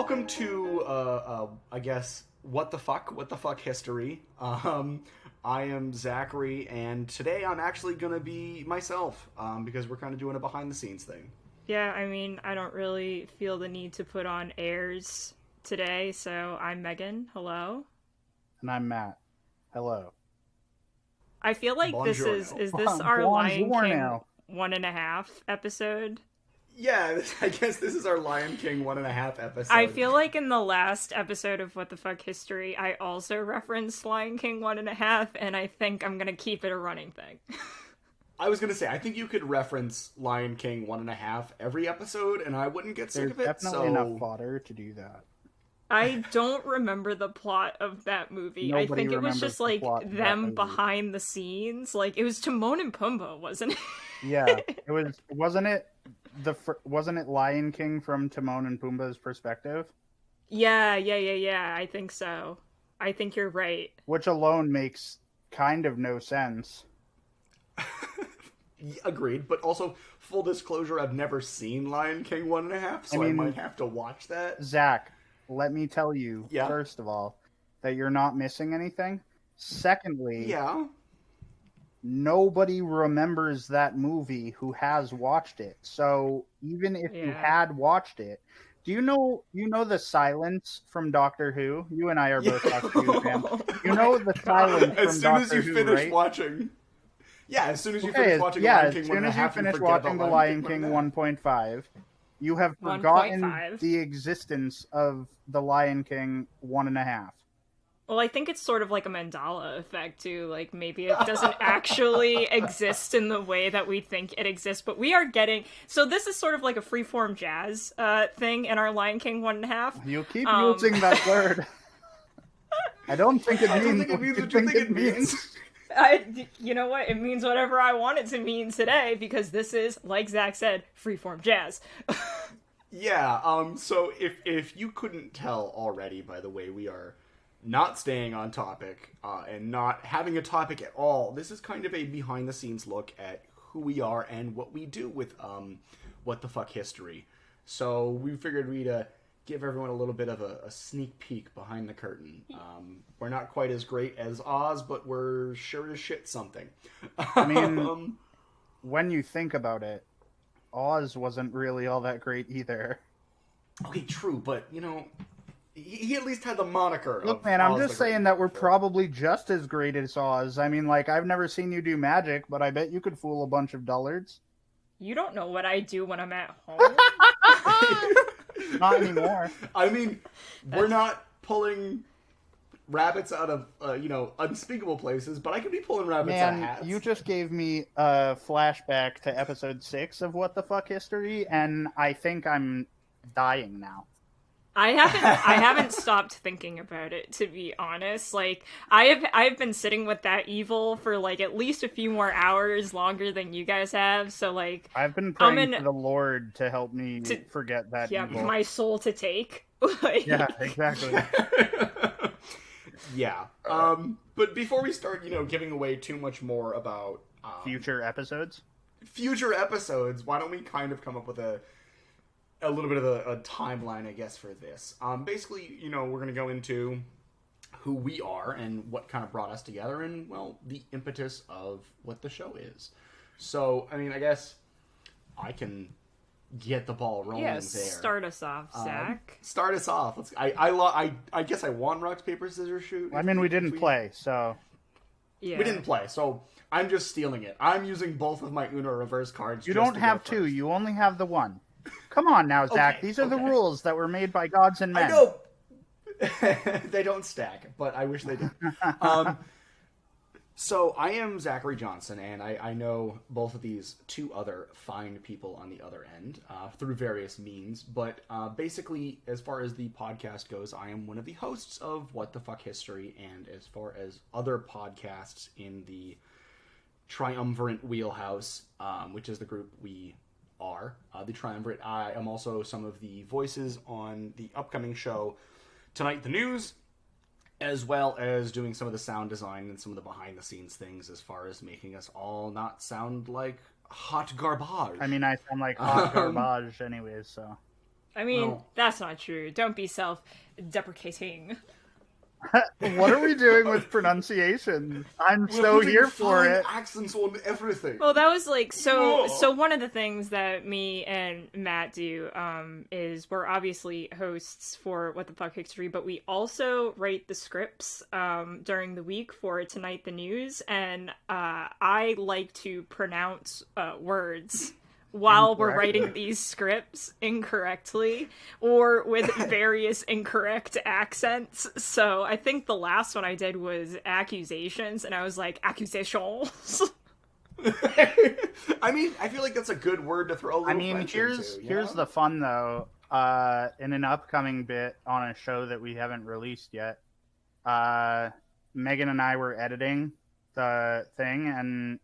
welcome to, I guess, what the fuck history. I am Zachary, and today I'm actually gonna be myself, because we're kind of doing a behind-the-scenes thing. Yeah, I mean, I don't really feel the need to put on airs today, so I'm Megan. Hello. And I'm Matt. Hello. I feel like Buongiorno. is this our Lion King Buongiorno. 1.5 episode? Yeah, I guess this is our Lion King 1.5 episode. I feel like in the last episode of What the Fuck History, I also referenced Lion King 1.5, and I think I'm gonna keep it a running thing. I was gonna say, I think you could reference Lion King 1.5 every episode, and I wouldn't get sick There's of it. definitely enough fodder to do that. I don't remember the plot of that movie. Nobody I think it was remembers just the like plot of that them movie. behind the scenes. Like it was Timon and Pumbaa, wasn't it? Yeah, it was. Wasn't it Lion King from Timon and Pumbaa's perspective? Yeah. I think so. I think you're right. Which alone makes kind of no sense. Agreed, but also, full disclosure, I've never seen Lion King 1.5, so I might have to watch that. Zach, let me tell you, first of all, that you're not missing anything. Secondly, nobody remembers that movie who has watched it. So even if you had watched it, do you know the silence from Doctor Who? You and I are both Doctor Who fans. You know the silence from Doctor Who, As soon as you finish right? watching. Yeah, as soon as you finish watching Lion King 1.5, as soon as you finish watching the Lion King 1.5, you have forgotten 1.5. the existence of the Lion King 1.5. Well, I think it's sort of like a Mandela effect, too. Like, maybe it doesn't actually exist in the way that we think it exists, but we are getting... So this is sort of like a freeform jazz thing in our Lion King 1.5. You keep using that word. I don't think it means what you think it means. You know what? It means whatever I want it to mean today, because this is, like Zach said, freeform jazz. Yeah, so if you couldn't tell already, by the way, we are not staying on topic, and not having a topic at all. This is kind of a behind-the-scenes look at who we are and what we do with, What the Fuck History. So we figured we'd, give everyone a little bit of a sneak peek behind the curtain. We're not quite as great as Oz, but we're sure as shit something. I mean, when you think about it, Oz wasn't really all that great either. Okay, true, but, you know, he at least had the moniker. Look, man, I'm just saying that we're probably just as great as Oz. I mean, like, I've never seen you do magic, but I bet you could fool a bunch of dullards. You don't know what I do when I'm at home. Not anymore. I mean, we're not pulling rabbits out of, unspeakable places, but I could be pulling rabbits out of hats. You just gave me a flashback to episode 6 of What the Fuck History, and I think I'm dying now. I haven't stopped thinking about it, to be honest. Like, I've been sitting with that evil for, like, at least a few more hours longer than you guys have, so, like... I've been praying to the Lord to help me forget that evil. Yeah, my soul to take. Yeah, exactly. Yeah. But before we start, giving away too much more about... Future episodes, why don't we kind of come up with a little bit of a timeline, I guess, for this. Basically, we're going to go into who we are and what kind of brought us together and, well, the impetus of what the show is. So, I mean, I guess I can get the ball rolling there. Start us off, Zach. Start us off. I guess I won Rock, Paper, Scissors, Shoot. I mean, we didn't play, so... Yeah. We didn't play, so I'm just stealing it. I'm using both of my Uno reverse cards. You don't have two. You only have the one. Come on now, Zach. These are the rules that were made by gods and men. I know. They don't stack, but I wish they did. So I am Zachary Johnson, and I know both of these two other fine people on the other end through various means. But basically, as far as the podcast goes, I am one of the hosts of What the Fuck History, and as far as other podcasts in the Triumvirate Wheelhouse, which is the group we are, the Triumvirate, I am also some of the voices on the upcoming show Tonight the News, as well as doing some of the sound design and some of the behind-the-scenes things as far as making us all not sound like hot garbage. I mean, I sound like hot garbage anyways, so... I mean, Well- that's not true. Don't be self-deprecating. What are we doing with pronunciation? I'm We're so putting here for fine it. accents on everything. Well, that was like Whoa. so one of the things that me and Matt do is we're obviously hosts for What the Fuck History, but we also write the scripts during the week for Tonight the News, and I like to pronounce words while we're Incorrectly. writing these scripts incorrectly or with various incorrect accents. So I think the last one I did was accusations, and I was like, accusations. I mean, I feel like that's a good word to throw a little I mean, French here's into, you here's know? the fun though. In an upcoming bit on a show that we haven't released yet, Megan and I were editing the thing, and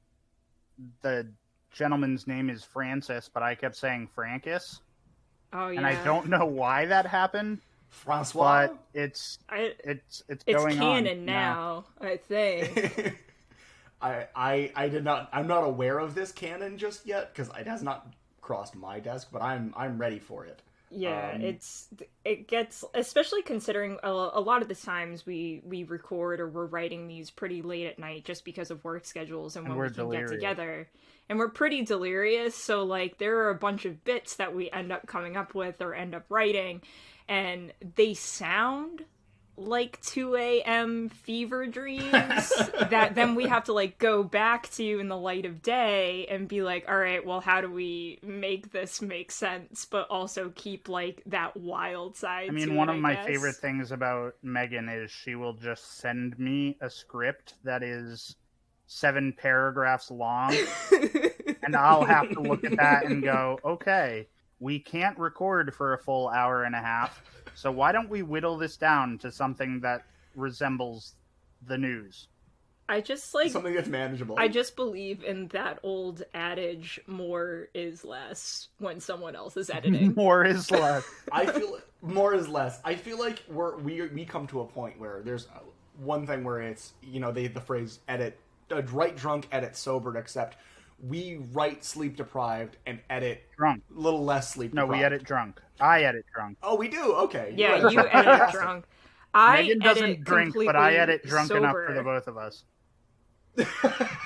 the gentleman's name is Francis, but I kept saying Francis, Oh yeah. and I don't know why that happened, Francois? but it's It's going canon on now, I think. I did not. I'm not aware of this canon just yet because it has not crossed my desk. But I'm ready for it. Yeah, it gets, especially considering a lot of the times we record or we're writing these pretty late at night just because of work schedules and when we're we can delirious. get together. And we're pretty delirious, so like there are a bunch of bits that we end up coming up with or end up writing, and they sound like 2 a.m. fever dreams that then we have to like go back to in the light of day and be like, all right, well, how do we make this make sense but also keep like that wild side I mean, to one it, of I my guess. favorite things about Megan is she will just send me a script that is 7 paragraphs long, and I'll have to look at that and go, okay, we can't record for a full hour and a half, so why don't we whittle this down to something that resembles the news? I just like Something that's manageable. I just believe in that old adage, more is less, when someone else is editing. More is less. I feel more is less. I feel like we come to a point where there's one thing where it's, you know, the phrase edit write drunk, edit sober, except we write sleep deprived and edit Drunk. a little less sleep No, deprived. we edit drunk. I edit drunk. Oh, we do. Okay. Yeah, You're right. you edit drunk. I Megan doesn't edit drink, but I completely edit drunk enough sober. for the both of us.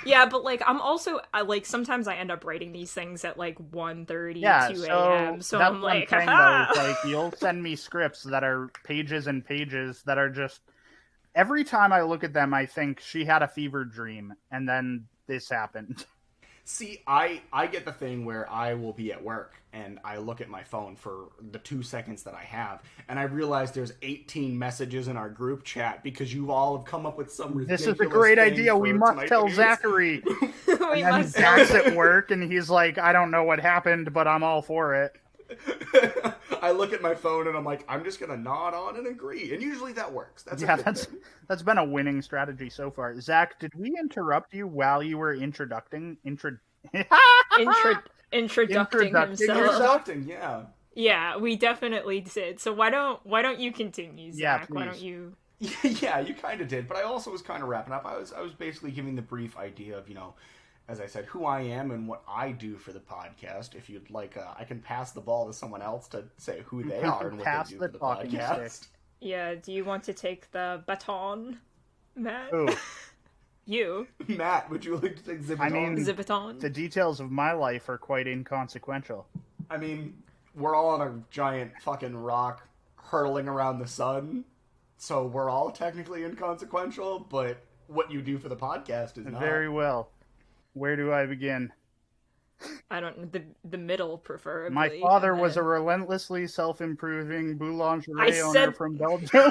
Yeah, but like I'm also like sometimes I end up writing these things at like 1:30, Yeah, 2 so a.m. So that's I'm what like, saying, haha! though, is, like, you'll send me scripts that are pages and pages that are just, every time I look at them, I think she had a fever dream, and then this happened. See, I get the thing where I will be at work and I look at my phone for the 2 seconds that I have, and I realize there's 18 messages in our group chat because you all have come up with some ridiculous This is a great thing idea. for We must Tonight tell the News. Zachary. We And must. Zach's at work, and he's like, I don't know what happened, but I'm all for it. I look at my phone and I'm like, I'm just gonna nod on and agree, and usually that works. That's a Yeah, good thing. that's been a winning strategy so far. Zach, did we interrupt you while you were introducting Introducing himself. yourself? Introducting, yeah. Yeah, we definitely did. So why don't you continue, Yeah, Zach? Why please. don't you? Yeah, you kind of did, but I also was kind of wrapping up. I was basically giving the brief idea of, you know, as I said, who I am and what I do for the podcast. If you'd like, I can pass the ball to someone else to say who they are and what Pass they do the for the talking podcast. stick. Yeah, do you want to take the baton, Matt? Ooh, You, Matt, would you like to exhibit? I mean- the baton. the details of my life are quite inconsequential. I mean, we're all on a giant fucking rock hurtling around the sun, so we're all technically inconsequential. But what you do for the podcast is not. Very well. Where do I begin? I don't the middle preferably. My father and was a then- relentlessly self-improving boulangerie I owner said- from Belgium.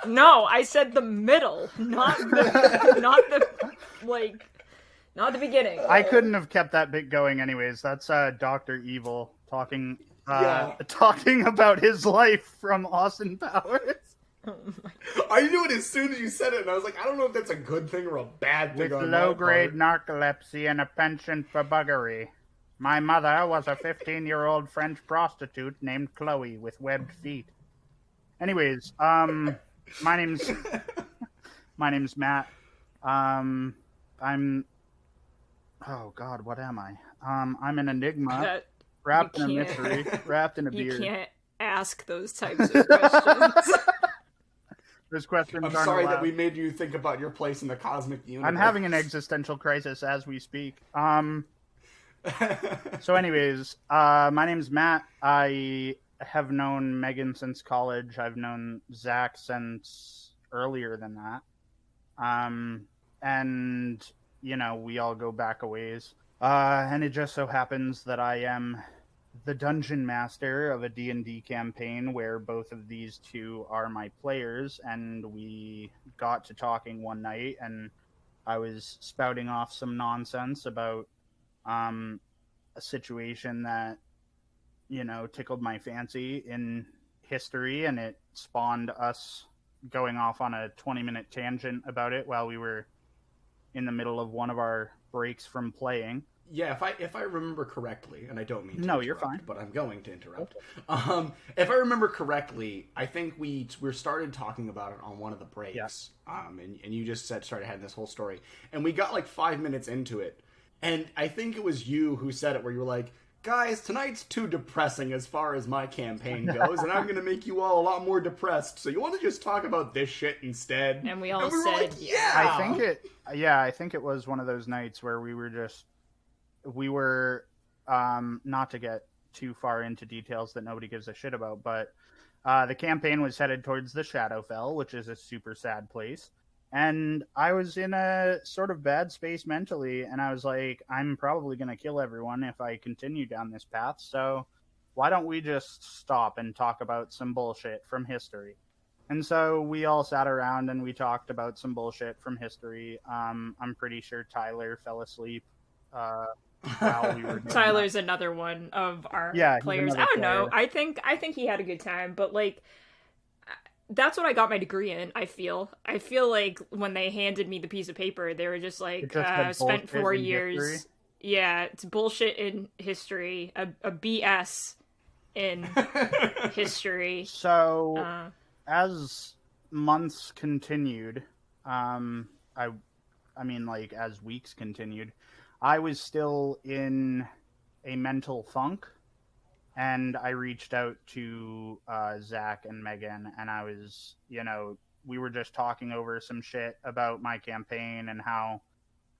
No, I said the middle, not the not the beginning. I couldn't have kept that bit going anyways. That's Dr. Evil talking Yeah. talking about his life from Austin Powers. I knew it as soon as you said it, and I was like, I don't know if that's a good thing or a bad thing. With on my low-grade part. narcolepsy and a penchant for buggery. My mother was a 15-year-old French prostitute named Chloe with webbed feet. Anyways, my name's Matt. I'm oh god, what am I? I'm an enigma That wrapped in a you mystery, wrapped in a you beard. ask those types of questions. Those questions I'm aren't sorry allowed. that we made you think about your place in the cosmic universe. I'm having an existential crisis as we speak. So anyways, my name's Matt. I have known Megan since college. I've known Zach since earlier than that. And, you know, we all go back a ways. And it just so happens that I am the dungeon master of a D&D campaign where both of these two are my players, and we got to talking one night, and I was spouting off some nonsense about a situation that, you know, tickled my fancy in history, and it spawned us going off on a 20-minute tangent about it while we were in the middle of one of our breaks from playing. Yeah, if I remember correctly, and I don't mean to No, interrupt, you're fine. but I'm going to interrupt. If I remember correctly, I think we started talking about it on one of the breaks. Yeah. And you just started having this whole story, and we got like 5 minutes into it, and I think it was you who said it, where you were like, "Guys, tonight's too depressing as far as my campaign goes, and I'm going to make you all a lot more depressed. So you want to just talk about this shit instead?" And we all were said, like, "Yeah." I think it was one of those nights where we were not to get too far into details that nobody gives a shit about, but the campaign was headed towards the Shadowfell, which is a super sad place. And I was in a sort of bad space mentally, and I was like, I'm probably going to kill everyone if I continue down this path, so why don't we just stop and talk about some bullshit from history? And so we all sat around and we talked about some bullshit from history. I'm pretty sure Tyler fell asleep while we were doing Tyler's another one of our players. I don't know. I think he had a good time, but like that's what I got my degree in. I feel like when they handed me the piece of paper, they were just like, spent 4 years. History. Yeah, it's bullshit in history, a BS in history. So as months continued, I mean, like as weeks continued, I was still in a mental funk, and I reached out to Zach and Megan, and I was, you know, we were just talking over some shit about my campaign and how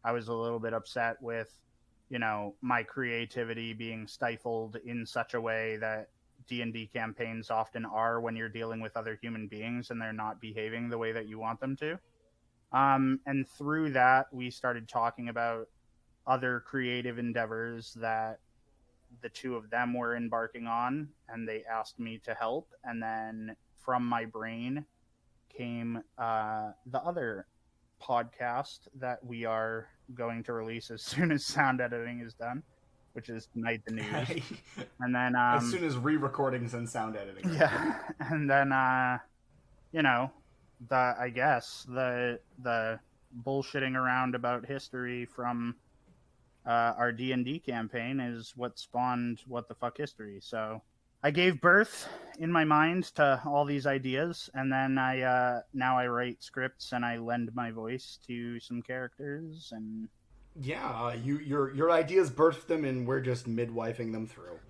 I was a little bit upset with, you know, my creativity being stifled in such a way that D&D campaigns often are when you're dealing with other human beings and they're not behaving the way that you want them to. And through that, we started talking about other creative endeavors that the two of them were embarking on, and they asked me to help. And then from my brain came the other podcast that we are going to release as soon as sound editing is done, which is Tonight the News. And then as soon as re-recordings and sound editing. Yeah. And then you know, the bullshitting around about history from our D&D campaign is what spawned What the Fuck History. So I gave birth in my mind to all these ideas, and then now I write scripts and I lend my voice to some characters. And yeah, your ideas birthed them, and we're just midwifing them through.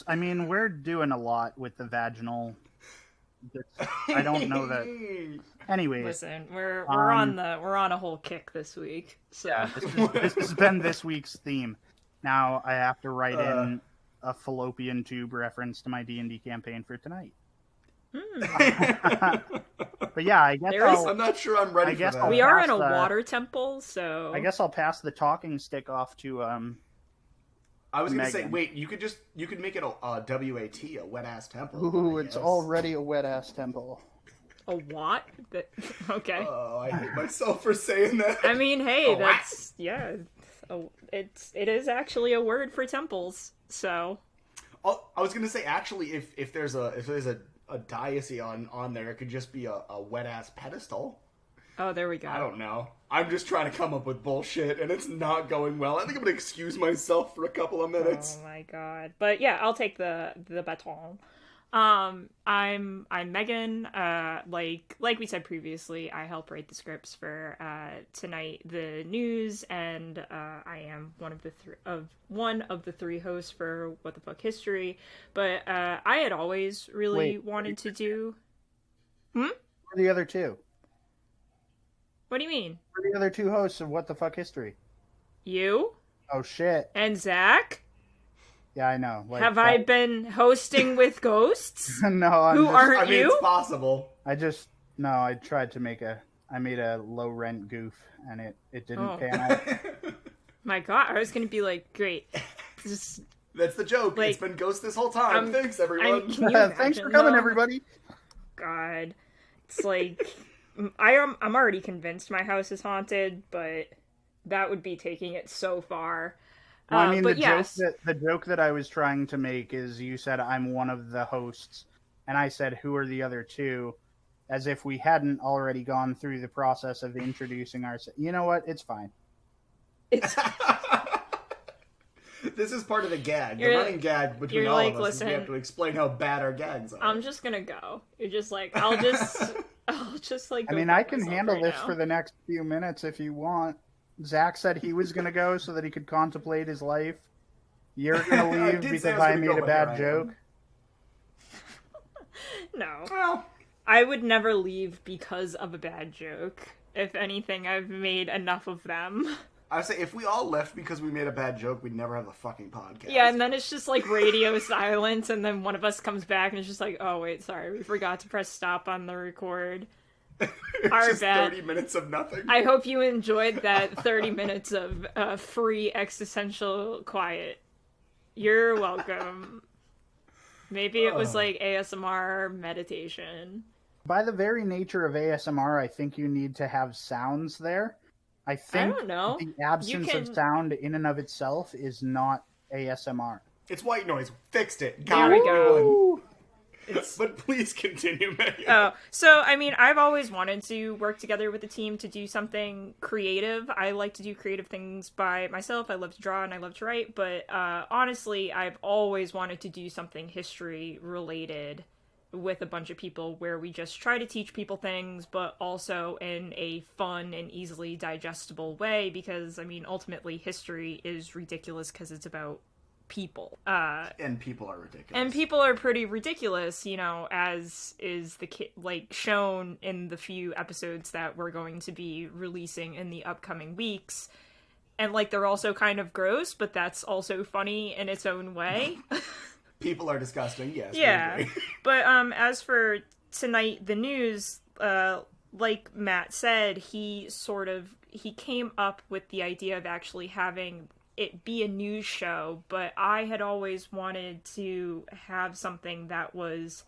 I mean, we're doing a lot with the vaginal. I don't know that. Anyways, listen, we're on a whole kick this week. So yeah, this has been this week's theme. Now I have to write in a fallopian tube reference to my D&D campaign for tonight. But yeah, I guess I'm not sure I'm ready for that. We are in a water temple, so I guess I'll pass the talking stick off to I was going to say, wait, you could make it a WAT, a wet ass temple. Ooh, it's already a wet ass temple. A what? Okay. Oh, I hate myself for saying that. I mean, hey, that's yeah. It is actually a word for temples. So. I was going to say, actually, if there's a deity on there, it could just be a wet ass pedestal. Oh, there we go. I don't know. I'm just trying to come up with bullshit, and it's not going well. I think I'm going to excuse myself for a couple of minutes. Oh my god. But yeah, I'll take the baton. I'm Megan. Like we said previously, I help write the scripts for Tonight the News, and I am one of the three hosts for What the Fuck History. But I had always really wanted to do. Who are the other two? What do you mean? Who are the other two hosts of What the Fuck History? You Oh shit! and Zach. Yeah, I know. Have I been hosting with ghosts? No, aren't you? It's possible. I tried to I made a low rent goof, and it didn't pan out. My God, I was gonna be like, great. That's the joke. It's been ghost this whole time. Thanks, everyone. Thanks for coming, everybody. God, it's like I'm already convinced my house is haunted, but that would be taking it so far. Well, I mean, the joke that I was trying to make is you said I'm one of the hosts, and I said who are the other two, as if we hadn't already gone through the process of introducing ourselves. You know what? It's fine. This is part of the gag. The running gag between all of us is we have to explain how bad our gags are. I'm just gonna go. You're just like, I'll just like. I mean, I can handle this for the next few minutes if you want. Zach said he was gonna go so that he could contemplate his life. You're gonna leave because I made a bad joke. No. Well, I would never leave because of a bad joke. If anything, I've made enough of them. I would say if we all left because we made a bad joke, we'd never have a fucking podcast. Yeah, and then it's just like radio silence, and then one of us comes back and it's just like, oh wait, sorry, we forgot to press stop on the record. Our just bad. 30 minutes of nothing. I hope you enjoyed that 30 minutes of free existential quiet. You're welcome. Maybe it was like ASMR meditation. By the very nature of ASMR, I think you need to have sounds there. I don't know. The absence of sound in and of itself is not ASMR. It's white noise. Fixed it. There we go. But please continue, Megan. Oh, so, I mean, I've always wanted to work together with a team to do something creative. I like to do creative things by myself. I love to draw and I love to write. But honestly, I've always wanted to do something history-related with a bunch of people where we just try to teach people things, but also in a fun and easily digestible way. Because, I mean, ultimately, history is ridiculous because it's about people. And people are ridiculous. And people are pretty ridiculous, you know, as is shown in the few episodes that we're going to be releasing in the upcoming weeks. And they're also kind of gross, but that's also funny in its own way. People are disgusting, yes. Yeah. But as for Tonight the News, like Matt said, he came up with the idea of actually having it be a news show, but I had always wanted to have something that was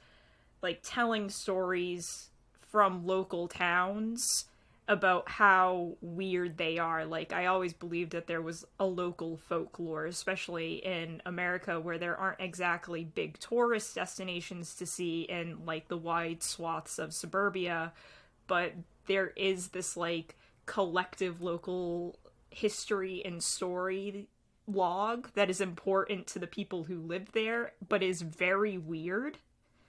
telling stories from local towns about how weird they are. I always believed that there was a local folklore, especially in America, where there aren't exactly big tourist destinations to see in the wide swaths of suburbia, but there is this collective local history and story log that is important to the people who live there, but is very weird.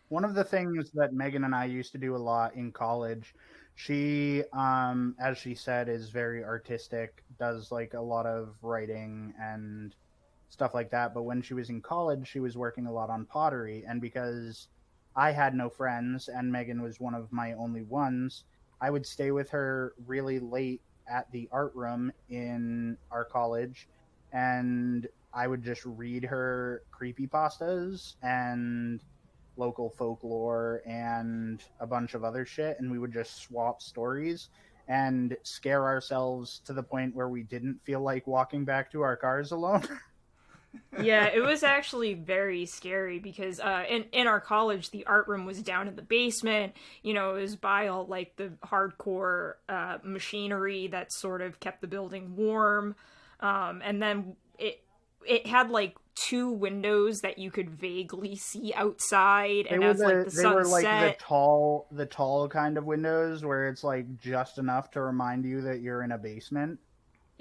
One of the things that Megan and I used to do a lot in college, she, as she said, is very artistic, does a lot of writing and stuff like that. But when she was in college, she was working a lot on pottery. And because I had no friends and Megan was one of my only ones, I would stay with her really late at the art room in our college, and I would just read her creepypastas and local folklore and a bunch of other shit, and we would just swap stories and scare ourselves to the point where we didn't feel like walking back to our cars alone. Yeah, it was actually very scary because in our college, the art room was down in the basement. You know, it was by all the hardcore machinery that sort of kept the building warm. And then it had two windows that you could vaguely see outside, and as the sun were set, the tall kind of windows where it's just enough to remind you that you're in a basement.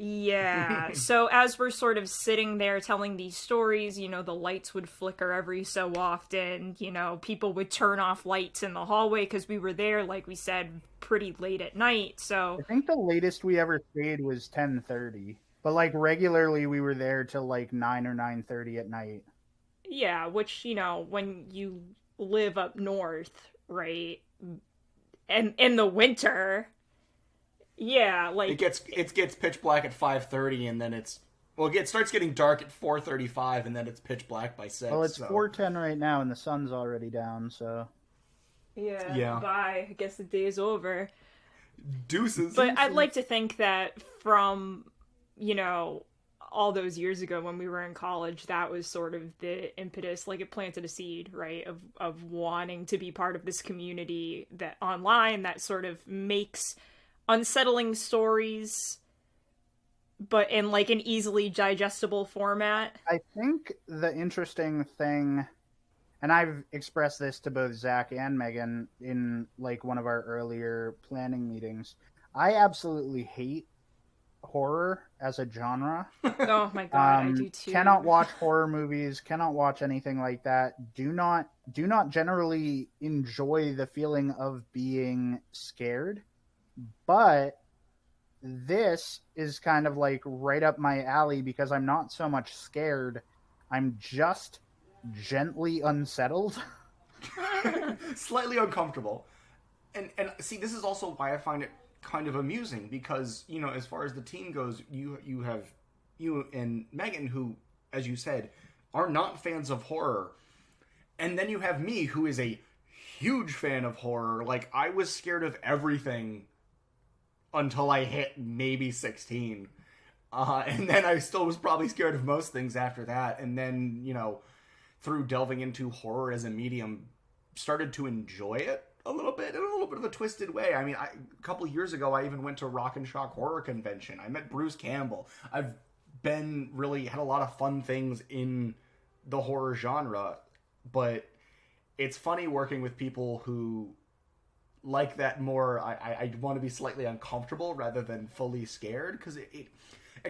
Yeah. So as we're sort of sitting there telling these stories, you know, the lights would flicker every so often. You know, people would turn off lights in the hallway because we were there, like we said, pretty late at night. So I think the latest we ever stayed was 10:30, but like regularly we were there till like 9 or 9:30 at night. yeah, which, you know, when you live up north, right? And in the winter, yeah, like It gets pitch black at 5:30, and then it starts getting dark at 4:35, and then it's pitch black by 6. Well, it's so. 4:10 right now, and the sun's already down. So yeah, bye. I guess the day is over. Deuces. But I'd like to think that from, you know, all those years ago when we were in college, that was sort of the impetus, like it planted a seed, right, of wanting to be part of this community that online that sort of makes unsettling stories, but in like an easily digestible format. I think the interesting thing, and I've expressed this to both Zach and Megan in like one of our earlier planning meetings, I absolutely hate horror as a genre. Oh my god, I do too. Cannot watch horror movies, cannot watch anything like that. Do not generally enjoy the feeling of being scared. But this is kind of like right up my alley because I'm not so much scared. I'm just gently unsettled. Slightly uncomfortable. And see, this is also why I find it kind of amusing because, you know, as far as the team goes, you have you and Megan, who, as you said, are not fans of horror. And then you have me, who is a huge fan of horror. Like, I was scared of everything until I hit maybe 16. And then I still was probably scared of most things after that. And then, you know, through delving into horror as a medium, started to enjoy it a little bit, in a little bit of a twisted way. I mean, a couple of years ago, I even went to Rock and Shock Horror Convention. I met Bruce Campbell. I've had a lot of fun things in the horror genre, but it's funny working with people who like that more. I want to be slightly uncomfortable rather than fully scared, because it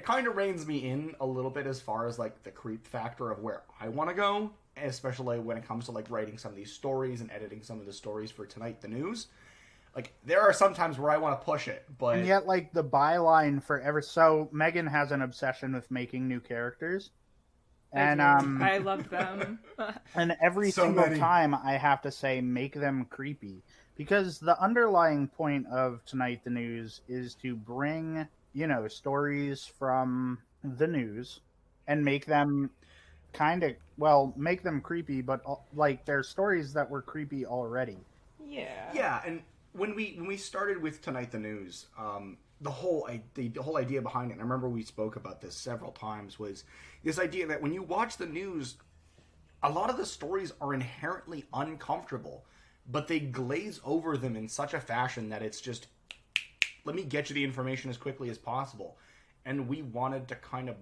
kind of reins me in a little bit as far as like the creep factor of where I want to go, especially when it comes to like writing some of these stories and editing some of the stories for Tonight the News. Like, there are some times where I want to push it, but... And yet, like, the byline for So, Megan has an obsession with making new characters. And, I love them. And every single time I have to say, make them creepy. Because the underlying point of Tonight the News is to bring, you know, stories from the news and make them make them creepy, but, like, they're stories that were creepy already. Yeah. Yeah, and when we started with Tonight the News, the whole idea behind it, and I remember we spoke about this several times, was this idea that when you watch the news, a lot of the stories are inherently uncomfortable, but they glaze over them in such a fashion that it's just, let me get you the information as quickly as possible. And we wanted to kind of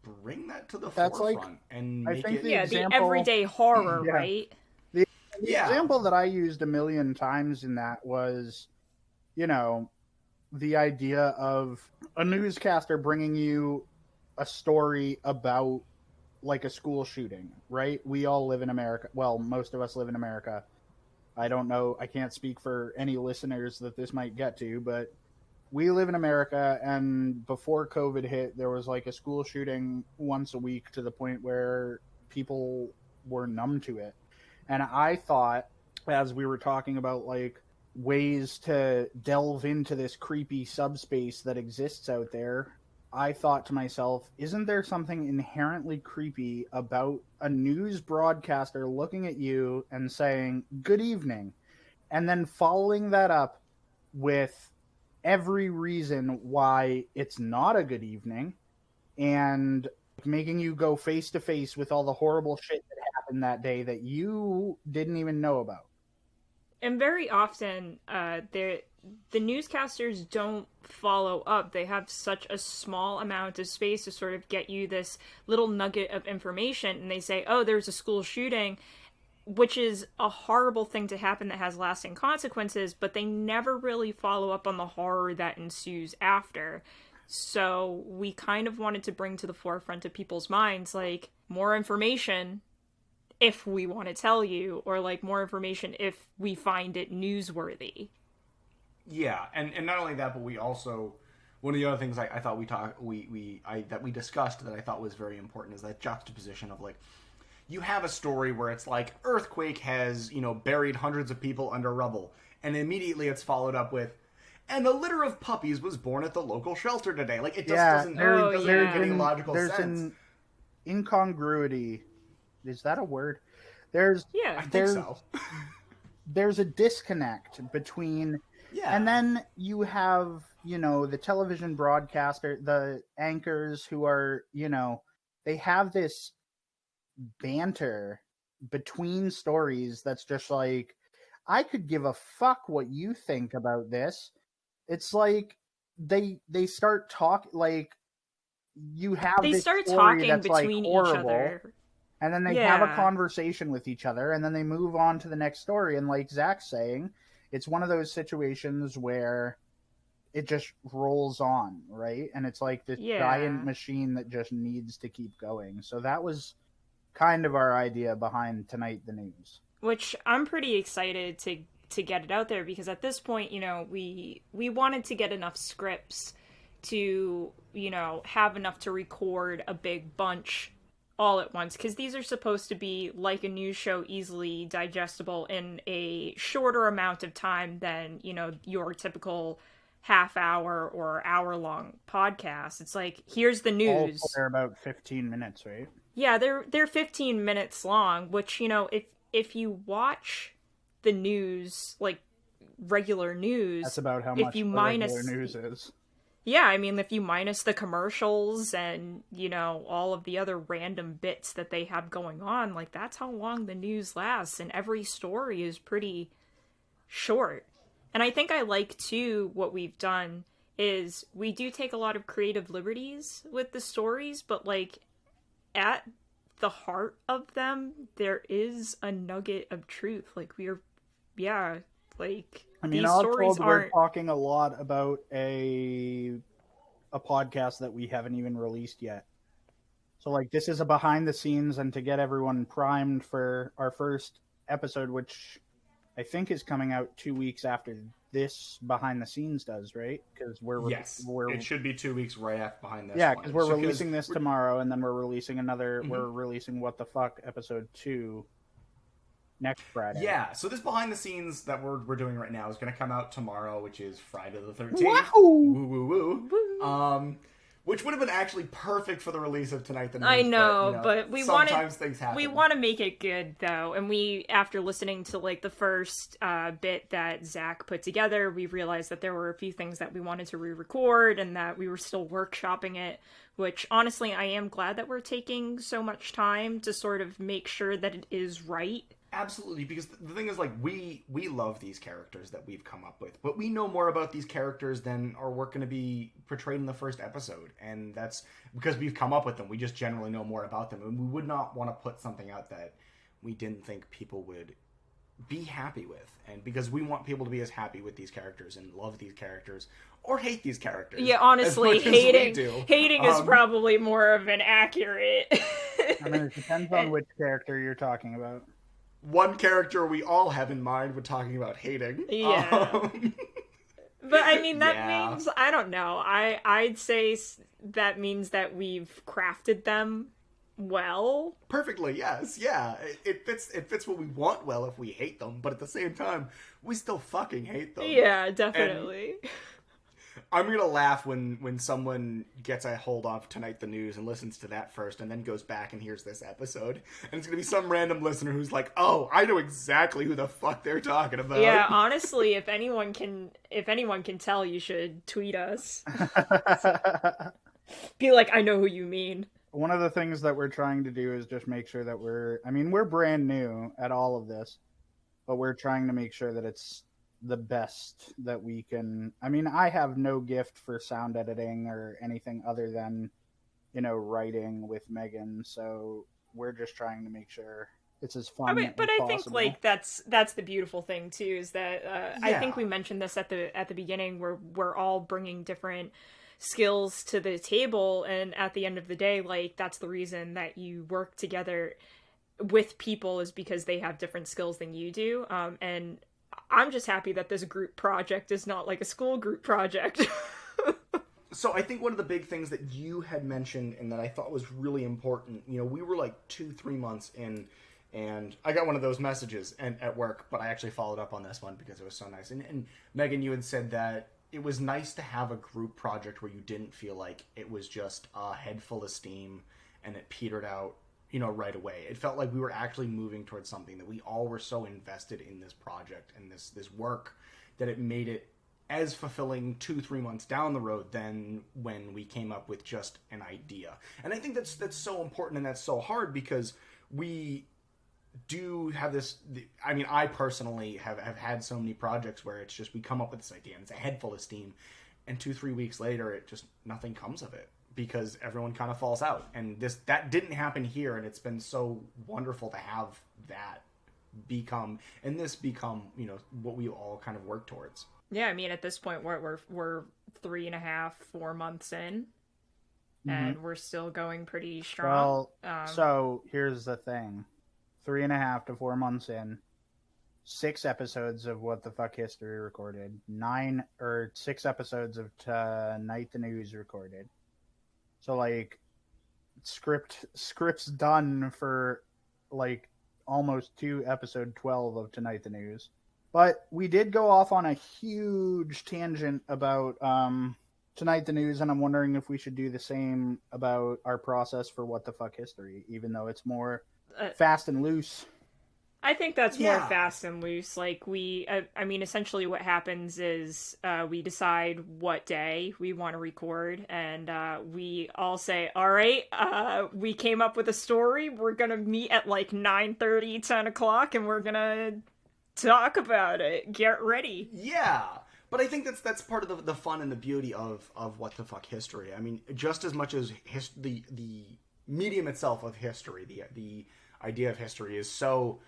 bring that to the forefront and make it... Yeah, the everyday horror, right? The example that I used a million times in that was, you know, the idea of a newscaster bringing you a story about, like, a school shooting, right? We all live in America. Well, most of us live in America. I don't know. I can't speak for any listeners that this might get to, but we live in America, and before COVID hit, there was, like, a school shooting once a week to the point where people were numb to it. And I thought, as we were talking about, like, ways to delve into this creepy subspace that exists out there, I thought to myself, isn't there something inherently creepy about a news broadcaster looking at you and saying, good evening, and then following that up with every reason why it's not a good evening, and making you go face to face with all the horrible shit that happened that day that you didn't even know about. And very often, the newscasters don't follow up. They have such a small amount of space to sort of get you this little nugget of information, and they say, oh, there's a school shooting, which is a horrible thing to happen that has lasting consequences, but they never really follow up on the horror that ensues after. So we kind of wanted to bring to the forefront of people's minds, like, more information if we want to tell you, or like more information if we find it newsworthy. Yeah, and not only that, but we also, one of the other things I thought that we discussed that I thought was very important is that juxtaposition of, like, you have a story where it's like earthquake has, buried hundreds of people under rubble, and immediately it's followed up with, and a litter of puppies was born at the local shelter today. Like, it just doesn't make any logical sense. There's an incongruity. Is that a word? I think so. There's a disconnect between, and then you have, the television broadcaster, the anchors who are, they have this banter between stories that's just like, I could give a fuck what you think about this. It's like they start talking, like, you have they this start story talking that's between like horrible, each other, and then they have a conversation with each other, and then they move on to the next story. And like Zach's saying, it's one of those situations where it just rolls on, right? And it's like this giant machine that just needs to keep going. So that was kind of our idea behind Tonight the News. Which I'm pretty excited to get it out there, because at this point, we wanted to get enough scripts to, have enough to record a big bunch all at once, because these are supposed to be like a news show, easily digestible in a shorter amount of time than, your typical half-hour or hour-long podcast. It's like, here's the news. They're about 15 minutes, right? Yeah, they're 15 minutes long, which, if you watch the news, like regular news, that's about how much regular news is. Yeah, I mean, if you minus the commercials and, all of the other random bits that they have going on, like, that's how long the news lasts, and every story is pretty short. And I think I like, too, what we've done is we do take a lot of creative liberties with the stories, but, like, at the heart of them, there is a nugget of truth. Like, these stories we're talking a lot about a podcast that we haven't even released yet. So, like, this is a behind the scenes, and to get everyone primed for our first episode, which I think is coming out 2 weeks after this behind the scenes does, right? Because it should be 2 weeks right after behind this. Yeah, because we're releasing this tomorrow, and then we're releasing another. We're releasing What the Fuck episode 2 next Friday. Yeah, so this behind the scenes that we're doing right now is going to come out tomorrow, which is Friday the 13th. Wow! Woo woo woo. Which would have been actually perfect for the release of Tonight the News. I know, but we sometimes things happen. We want to make it good, though, and we, after listening to, like, the first bit that Zach put together, we realized that there were a few things that we wanted to re-record, and that we were still workshopping it, which, honestly, I am glad that we're taking so much time to sort of make sure that it is right. Absolutely, because the thing is, like, we love these characters that we've come up with, but we know more about these characters than our work going to be portrayed in the first episode, and that's because we've come up with them. We just generally know more about them, and we would not want to put something out that we didn't think people would be happy with, and because we want people to be as happy with these characters and love these characters or hate these characters. Yeah, honestly, hating is probably more of an accurate. I mean, it depends on which character you're talking about. One character we all have in mind when talking about hating. Yeah. But, I mean, that means, I don't know, I'd say that means that we've crafted them well. Perfectly, yes, yeah. It fits what we want well if we hate them, but at the same time, we still fucking hate them. Yeah, definitely. And I'm gonna laugh when someone gets a hold of Tonight the News and listens to that first, and then goes back and hears this episode, and it's gonna be some random listener who's like, "Oh, I know exactly who the fuck they're talking about." Yeah, honestly, if anyone can tell, you should tweet us. Be like, "I know who you mean." One of the things that we're trying to do is just make sure that we're brand new at all of this, but we're trying to make sure that it's the best that we can. I mean, I have no gift for sound editing or anything other than, writing with Megan. So we're just trying to make sure it's as fun. But I think, like, that's the beautiful thing too, is that I think we mentioned this at the beginning, where we're all bringing different skills to the table, and at the end of the day, like, that's the reason that you work together with people, is because they have different skills than you do. And I'm just happy that this group project is not like a school group project. So I think one of the big things that you had mentioned and that I thought was really important, you know, we were like 2-3 months in, and I got one of those messages at work, but I actually followed up on this one because it was so nice. And Megan, you had said that it was nice to have a group project where you didn't feel like it was just a head full of steam and it petered out, you know, right away. It felt like we were actually moving towards something, that we all were so invested in this project and this work that it made it as fulfilling 2-3 months down the road than when we came up with just an idea. And I think that's so important, and that's so hard, because we do have this, I mean, I personally have had so many projects where it's just, we come up with this idea and it's a head full of steam, and 2-3 weeks later it just, nothing comes of it because everyone kind of falls out. And that didn't happen here, and it's been so wonderful to have that become, you know, what we all kind of work towards. Yeah, I mean, at this point, we're 3.5-4 months in, and we're still going pretty strong. Well, so here's the thing: 3.5 to 4 months in, 6 episodes of What the Fuck History recorded, 6 episodes of Tonight the News recorded. So like, scripts done for like almost episode 12 of Tonight the News. But we did go off on a huge tangent about Tonight the News, and I'm wondering if we should do the same about our process for What the Fuck History, even though it's more fast and loose. I think that's more fast and loose. Like, I mean, essentially what happens is we decide what day we want to record, and we all say, all right, we came up with a story. We're going to meet at like 9:30, 10 o'clock, and we're going to talk about it. Get ready. Yeah. But I think that's part of the fun and the beauty of What the Fuck History. I mean, just as much as the medium itself of history, the idea of history is so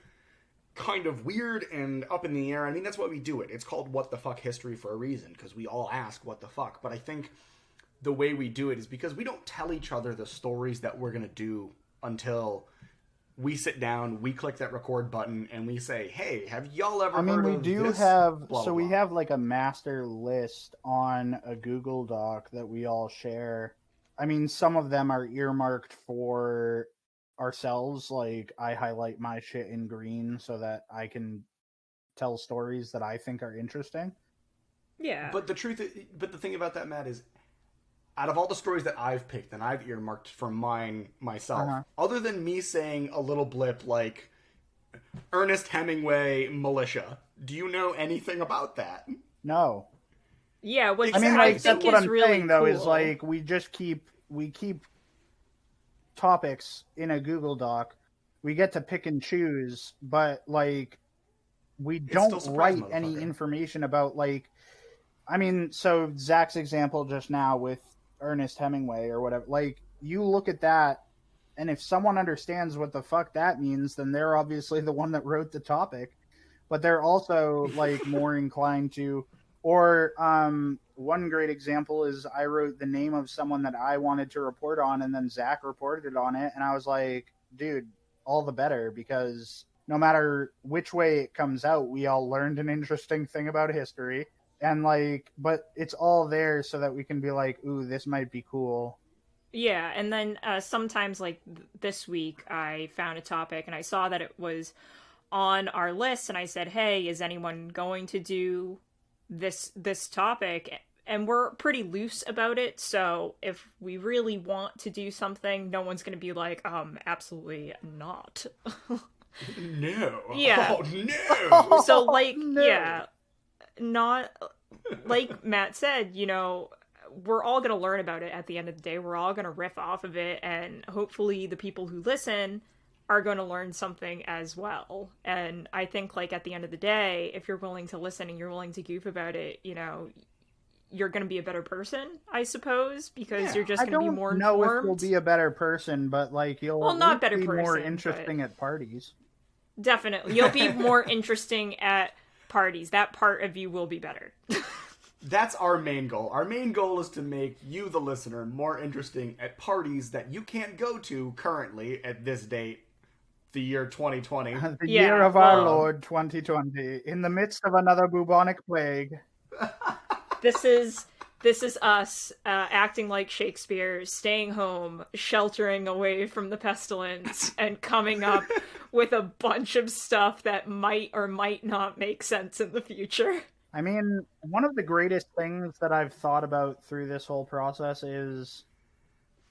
kind of weird and up in the air. I mean, that's why we do it. It's called What the Fuck History for a reason, because we all ask what the fuck. But I think the way we do it is because we don't tell each other the stories that we're going to do until we sit down, we click that record button, and we say, hey, have y'all ever heard of this? We have like a master list on a Google Doc that we all share. I mean, some of them are earmarked for ourselves. Like, I highlight my shit in green so that I can tell stories that I think are interesting. Yeah. But the thing about that, Matt, is out of all the stories that I've picked and I've earmarked for myself, other than me saying a little blip like Ernest Hemingway militia, do you know anything about that? No. Yeah, what I mean, like, that's what I'm really saying, though, cool. is like we keep topics in a Google Doc. We get to pick and choose, but like we don't write any information about, like, I mean, so Zach's example just now with Ernest Hemingway or whatever, like, you look at that, and if someone understands what the fuck that means, then they're obviously the one that wrote the topic, but they're also like more inclined to, or one great example is I wrote the name of someone that I wanted to report on, and then Zach reported on it, and I was like, dude, all the better, because no matter which way it comes out, we all learned an interesting thing about history. And like, but it's all there so that we can be like, ooh, this might be cool. Yeah, and then sometimes, like this week, I found a topic and I saw that it was on our list, and I said, hey, is anyone going to do this topic? And we're pretty loose about it, so if we really want to do something, no one's going to be like, absolutely not. No. Yeah. Oh, no. So, like, no. yeah, not, like Matt said, you know, we're all going to learn about it at the end of the day. We're all going to riff off of it, and hopefully the people who listen are going to learn something as well. And I think, like, at the end of the day, if you're willing to listen and you're willing to goof about it, you know, you're going to be a better person, I suppose, because you're just going to be more informed. I don't know if you'll be a better person, but, like, you'll not better be person, more interesting at parties. Definitely. You'll be more interesting at parties. That part of you will be better. That's our main goal. Our main goal is to make you, the listener, more interesting at parties that you can't go to currently at this date, the year 2020. The year of our Lord 2020, in the midst of another bubonic plague. This is us acting like Shakespeare, staying home, sheltering away from the pestilence, and coming up with a bunch of stuff that might or might not make sense in the future. I mean, one of the greatest things that I've thought about through this whole process is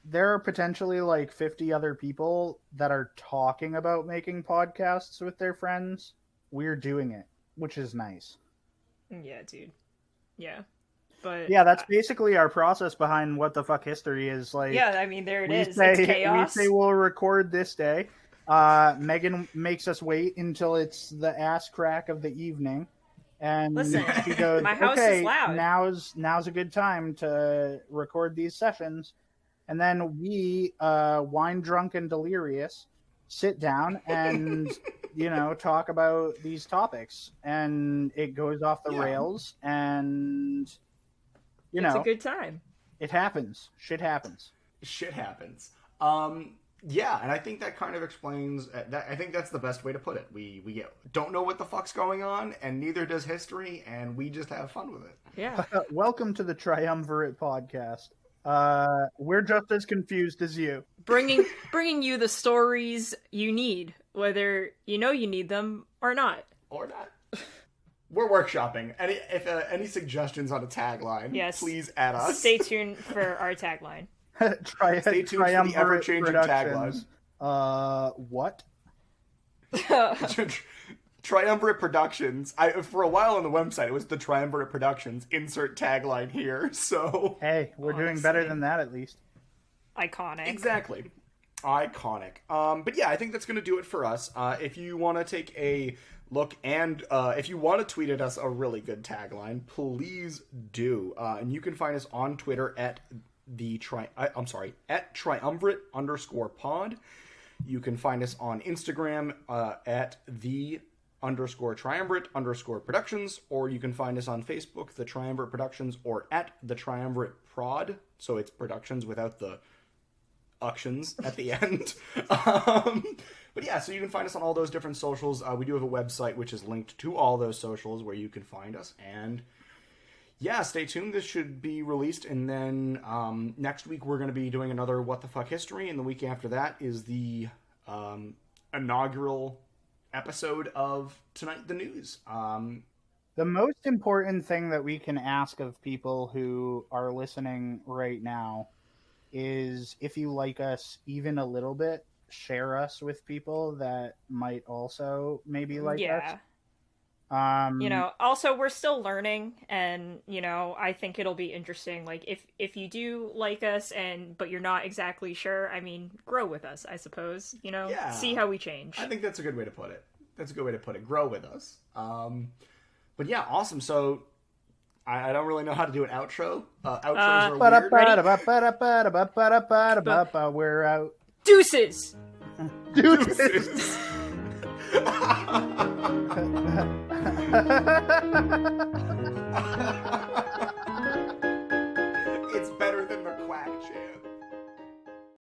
there are potentially like 50 other people that are talking about making podcasts with their friends. We're doing it, which is nice. Yeah, dude. Yeah. But yeah, that's basically our process behind What the Fuck History is. Like, yeah, I mean, there it is. Say, it's chaos. We say we'll record this day. Megan makes us wait until it's the ass crack of the evening. And listen, she goes, my house okay, is loud. Now's a good time to record these sessions. And then we, wine drunk and delirious, sit down and, talk about these topics. And it goes off the rails. And, it's a good time. It happens. Shit happens. Yeah, and I think that kind of explains that. I think that's the best way to put it. We don't know what the fuck's going on, and neither does history, and we just have fun with it. Yeah. Welcome to the Triumvirate podcast. We're just as confused as you. Bringing you the stories you need, whether you know you need them or not. We're workshopping. Any suggestions on a tagline? Yes. Please add us. Stay tuned for our tagline. Stay tuned for the ever-changing tagline. What? Triumvirate Productions. For a while on the website, it was the Triumvirate Productions. Insert tagline here. So hey, we're doing better than that at least. Iconic. Exactly. Iconic. But yeah, I think that's going to do it for us. If you want to take a look and if you want to tweet at us a really good tagline, please do. And you can find us on Twitter at @triumvirate_pod. You can find us on Instagram at _triumvirate_productions, or you can find us on Facebook, the Triumvirate Productions, or at the Triumvirate Prod. So it's productions without the uctions at the end. But yeah, so you can find us on all those different socials. We do have a website which is linked to all those socials where you can find us. And yeah, stay tuned. This should be released. And then next week we're going to be doing another What the Fuck History. And the week after that is the inaugural episode of Tonight the News. The most important thing that we can ask of people who are listening right now is if you like us even a little bit, share us with people that might also maybe like us. Also we're still learning, and I think it'll be interesting. Like if you do like us but you're not exactly sure, I mean, grow with us, I suppose. See how we change. I think that's a good way to put it. Grow with us. But yeah, awesome. So I don't really know how to do an outro. Outros are weird. We're out. Deuces. Deuces.